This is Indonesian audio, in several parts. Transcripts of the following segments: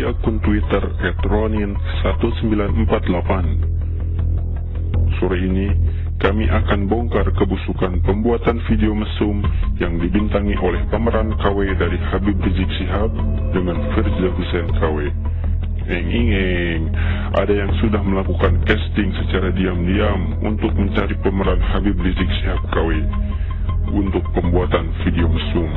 akun Twitter @ronin1948. Sore ini, kami akan bongkar kebusukan pembuatan video mesum yang dibintangi oleh pemeran KW dari Habib Rizik Syihab dengan Firza Hussein KW. Ada yang sudah melakukan casting secara diam-diam untuk mencari pemeran Habib Rizik Syihab KW untuk pembuatan video mesum.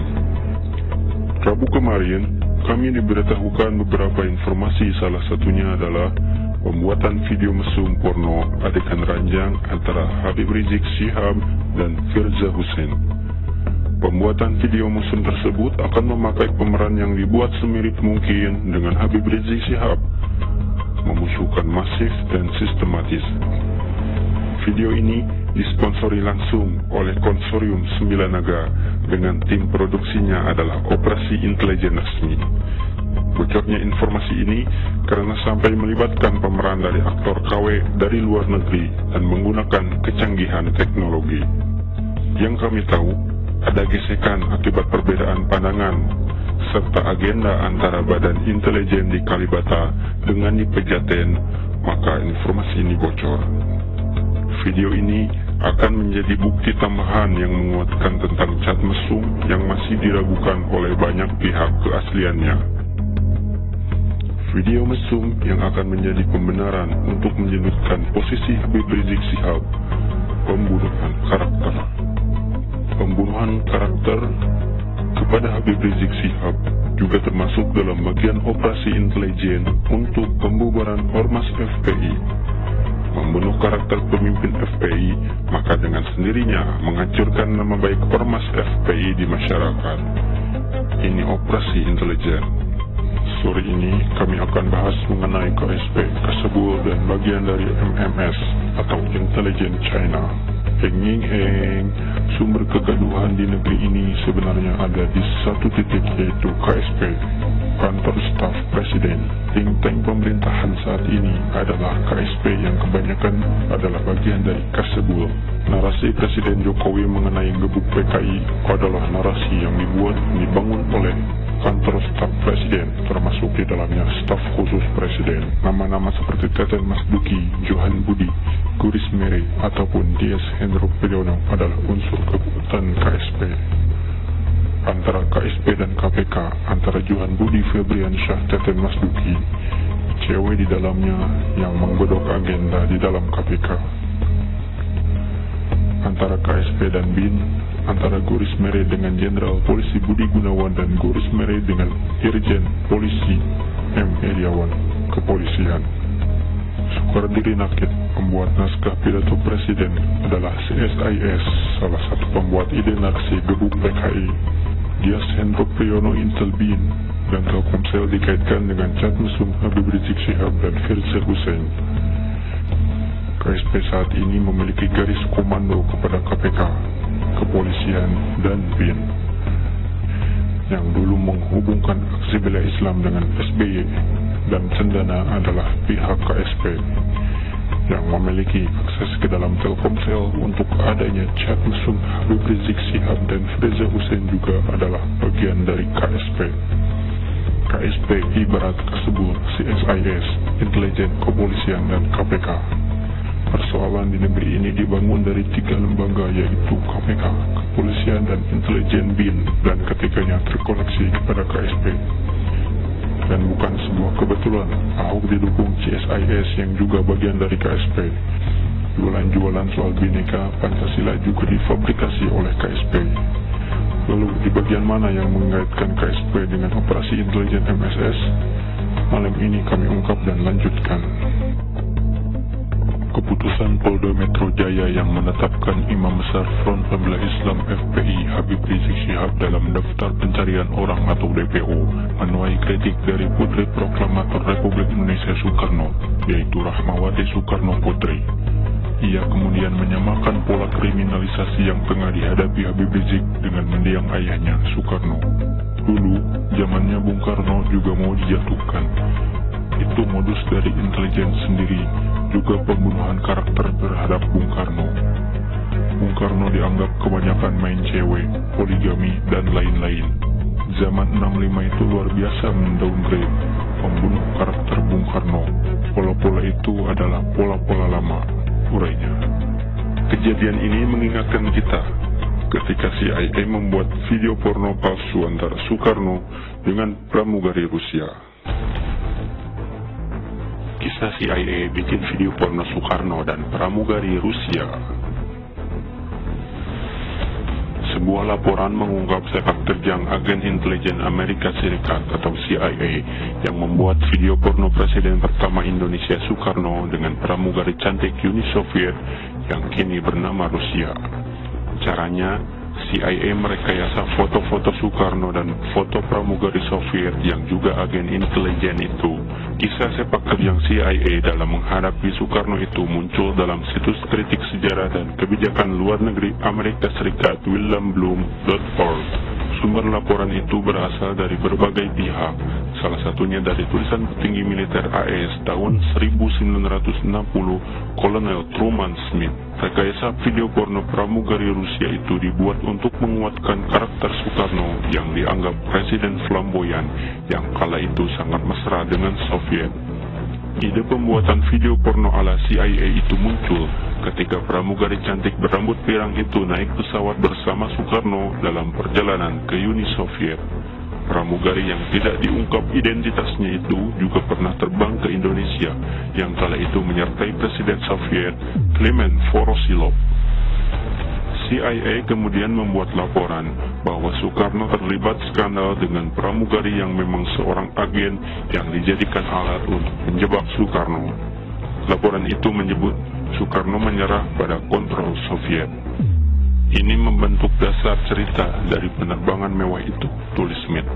Rabu kemarin, kami diberitahukan beberapa informasi, salah satunya adalah pembuatan video mesum porno adegan ranjang antara Habib Rizik Syihab dan Firza Hussein. Pembuatan video mesum tersebut akan memakai pemeran yang dibuat semirip mungkin dengan Habib Rizik Syihab, memusuhkan masif dan sistematis. Video ini disponsori langsung oleh Konsorsium 9 Naga dengan tim produksinya adalah Operasi Intelijen Resmi. Bocornya informasi ini karena sampai melibatkan pemeran dari aktor KW dari luar negeri dan menggunakan kecanggihan teknologi. Yang kami tahu, ada gesekan akibat perbedaan pandangan serta agenda antara badan intelijen di Kalibata dengan di Pejaten, maka informasi ini bocor. Video ini akan menjadi bukti tambahan yang menguatkan tentang chat mesum yang masih diragukan oleh banyak pihak keasliannya. Video mesum yang akan menjadi pembenaran untuk menyudutkan posisi Habib Rizik Syihab. Pembunuhan karakter kepada Habib Rizik Syihab juga termasuk dalam bagian operasi intelijen untuk pembubaran Ormas FPI. Membunuh karakter pemimpin FPI, maka dengan sendirinya menghancurkan nama baik Ormas FPI di masyarakat. Ini operasi intelijen. Sore ini kami akan bahas mengenai KSP, Kasebul, dan bagian dari MMS atau Intelijen China. Sumber kegaduhan di negeri ini sebenarnya ada di satu titik, yaitu KSP, Kantor Staf Presiden. Think tank pemerintahan saat ini adalah KSP yang kebanyakan adalah bagian dari Kasebul. Narasi Presiden Jokowi mengenai gebuk PKI adalah narasi yang dibangun oleh Kantor Staf Presiden, termasuk di dalamnya staf khusus Presiden. Nama-nama seperti Teten Mas Duki, Johan Budi, Guris Mere, ataupun DS Hendro Priyono adalah unsur kekuatan KSP. Antara KSP dan KPK, antara Johan Budi Febriansyah, Teten Mas Duki, cewek di dalamnya yang menggodok agenda di dalam KPK. Antara KSP dan BIN, antara Guris Mere dengan Jenderal Polisi Budi Gunawan dan Guris Mere dengan Irjen Polisi M. Iriawan, Kepolisian. Sukardiri Nakit, pembuat naskah pidato Presiden, adalah CSIS, salah satu pembuat ide narasi gebuk PKI. Dias Hendro Priyono Intel BIN dan Telkomsel dikaitkan dengan chat mesum Habib Rizik Syihab dan Firza Hussein. KSP saat ini memiliki garis komando kepada KPK, Kepolisian, dan BIN. Yang dulu menghubungkan aksi bela Islam dengan SBY dan Cendana adalah pihak KSP yang memiliki akses ke dalam Telkomsel untuk adanya chat mesum Habib Rizik Syihab dan Firza Hussein juga adalah bagian dari KSP. KSP ibarat Kasebul, CSIS, Intelijen, Kepolisian, dan KPK. Persoalan di negeri ini dibangun dari 3 lembaga, yaitu KPK, Kepolisian, dan Intelijen BIN, dan ketiganya terkoneksi kepada KSP. Dan bukan sebuah kebetulan, Ahok didukung CSIS yang juga bagian dari KSP. Jualan-jualan soal Bhinneka Pancasila juga difabrikasi oleh KSP. Lalu di bagian mana yang mengaitkan KSP dengan operasi intelijen MSS? Malam ini kami ungkap dan lanjutkan. Keputusan Polda Metro Jaya yang menetapkan Imam Besar Front Pembela Islam FPI Habib Rizik Syihab dalam daftar pencarian orang atau DPO menuai kritik dari Putri Proklamator Republik Indonesia Soekarno, yaitu Rahmawati Soekarno Putri. Ia kemudian menyamakan pola kriminalisasi yang tengah dihadapi Habib Rizik dengan mendiang ayahnya Soekarno. Dulu, zamannya Bung Karno juga mau dijatuhkan. Itu modus dari intelijen sendiri, juga pembunuhan karakter terhadap Bung Karno. Bung Karno dianggap kebanyakan main cewek, poligami, dan lain-lain. Zaman 65 itu luar biasa mendowngrade. pembunuh karakter Bung Karno. Pola-pola itu adalah pola-pola lama, urainya. Kejadian ini mengingatkan kita ketika CIA membuat video porno palsu antara Soekarno dengan pramugari Rusia. Kisah CIA bikin video porno Soekarno dan pramugari Rusia. Sebuah laporan mengungkap sepak terjang agen intelijen Amerika Serikat atau CIA yang membuat video porno Presiden pertama Indonesia Soekarno dengan pramugari cantik Uni Soviet yang kini bernama Rusia. Caranya, CIA merekayasa foto-foto Soekarno dan foto pramugari Soviet yang juga agen intelijen itu. Kisah sepak terjang CIA dalam menghadapi Soekarno itu muncul dalam situs kritik sejarah dan kebijakan luar negeri Amerika Serikat williambloom.org. Sumber laporan itu berasal dari berbagai pihak, salah satunya dari tulisan petinggi militer AS tahun 1960, Kolonel Truman Smith. Rekayasa video porno pramugari Rusia itu dibuat untuk menguatkan karakter Soekarno yang dianggap presiden flamboyan yang kala itu sangat mesra dengan Soviet. Ide pembuatan video porno ala CIA itu muncul ketika pramugari cantik berambut pirang itu naik pesawat bersama Soekarno dalam perjalanan ke Uni Soviet. Pramugari yang tidak diungkap identitasnya itu juga pernah terbang ke Indonesia yang kala itu menyertai Presiden Soviet Clement Voroshilov. CIA kemudian membuat laporan bahwa Soekarno terlibat skandal dengan pramugari yang memang seorang agen yang dijadikan alat untuk menjebak Soekarno. Laporan itu menyebut Soekarno menyerah pada kontrol Soviet. Ini membentuk dasar cerita dari penerbangan mewah itu, tulis Smith.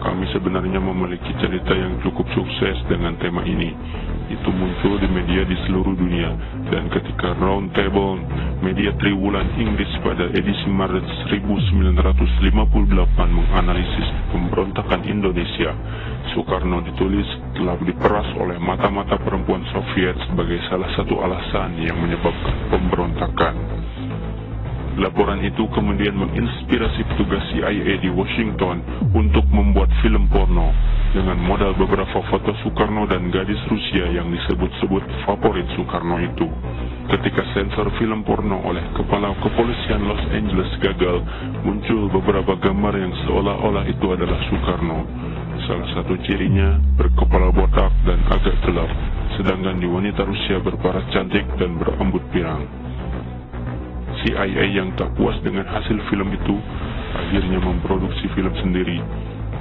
Kami sebenarnya memiliki cerita yang cukup sukses dengan tema ini. Itu muncul di media di seluruh dunia, dan ketika Round Table, media triwulan Inggris pada edisi Maret 1958 menganalisis pemberontakan Indonesia, Soekarno ditulis telah diperas oleh mata-mata perempuan Soviet sebagai salah satu alasan yang menyebabkan pemberontakan. Laporan itu kemudian menginspirasi petugas CIA di Washington untuk membuat film porno dengan modal beberapa foto Soekarno dan gadis Rusia yang disebut-sebut favorit Soekarno itu. Ketika sensor film porno oleh kepala kepolisian Los Angeles gagal, muncul beberapa gambar yang seolah-olah itu adalah Soekarno. Salah satu cirinya berkepala botak dan agak gelap, sedangkan di wanita Rusia berparas cantik dan berambut pirang. CIA yang tak puas dengan hasil film itu akhirnya memproduksi film sendiri.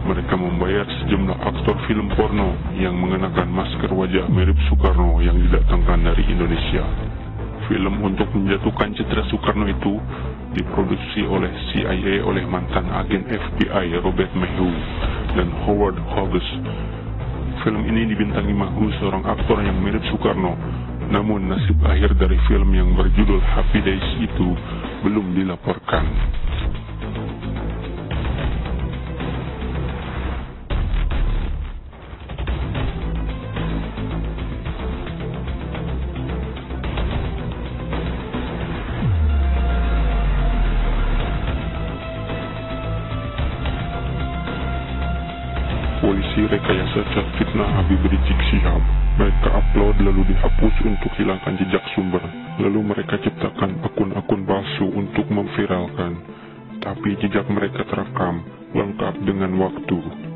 Mereka membayar sejumlah aktor film porno yang mengenakan masker wajah mirip Soekarno yang didatangkan dari Indonesia. Film untuk menjatuhkan citra Soekarno itu diproduksi oleh CIA oleh mantan agen FBI Robert Maheu dan Howard Hughes. Film ini dibintangi Maheu, seorang aktor yang mirip Soekarno. Namun nasib akhir dari film yang berjudul Happy Days itu belum dilaporkan. Polisi rekayasa cat fitnah Habib Rizik Syihab. Mereka upload lalu dihapus untuk hilangkan jejak sumber. Lalu mereka ciptakan akun-akun palsu untuk memviralkan. Tapi jejak mereka terekam lengkap dengan waktu.